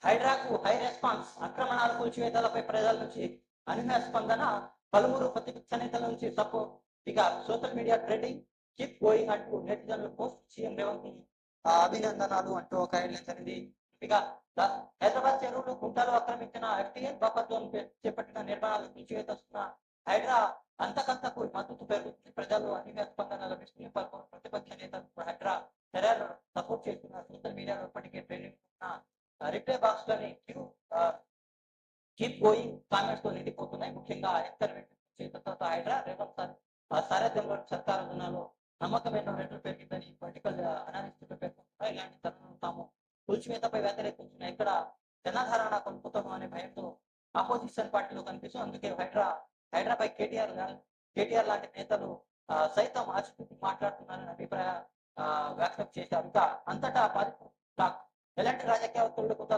హైడ్రాకు high response, ఆక్రమణాల కూల్చివేతలపై ప్రజల నుంచి అనూహ్య స్పందన, పలువురు ప్రతిపక్ష నేతల నుంచి సపోర్ట్. ఇక social media trending, keep going అంటూ నెటిజన్లు పోస్ట్, సీఎం రేవంత్ అభినందనాలు అంటూ ఒక హెడ్లైన్స్ అనేది. ఇక హైదరాబాద్ చెరువులు గుంటలు ఆక్రమించిన ఎఫ్టీఎల్ బఫర్ జోన్ చేపట్టిన నిర్మాణాలు కూల్చివేతొస్తున్న హైడ్రా అంతకంతకు మద్దతు పెరుగుతుంది, ప్రజలు అనూహ్య స్పందన లభిస్తుంది, పలువురు ప్రతిపక్ష నేతలు హైడ్రా చర్యలు సపోర్ట్ చేస్తున్న సోషల్ మీడియాలో ఇప్పటికే ట్రెండింగ్ ఉన్న రిప్లై బాక్స్ లోని కీప్ గోయింగ్ కామెంట్స్ తో నిండిపోతున్నాయి. ముఖ్యంగా ఎక్స్పెరిమెంట్ తర్వాత హైడ్రా రేవంత్ సారథ్యంలోని సర్కారు రుణాలు నమ్మకమైన రెట్లు పెరిగిందని పొలిటికల్ అనాలిస్ట్ పేర్కొంటున్నారు. ఇలాంటి తరుణం తాము కూల్చివేతపై వ్యతిరేకించిన ఇక్కడ జనాధారణ కొనుక్కుతాము అనే భయంతో ఆపోజిషన్ పార్టీలో కనిపిస్తుంది. అందుకే హైడ్రాపై కేటీఆర్ లాంటి నేతలు సైతం ఆశిస్తూ మాట్లాడుతున్నారని అభిప్రాయం వ్యక్తం చేశారు. ఇంకా అంతటా ఎలాంటి రాజకీయ ఒత్తిళ్లు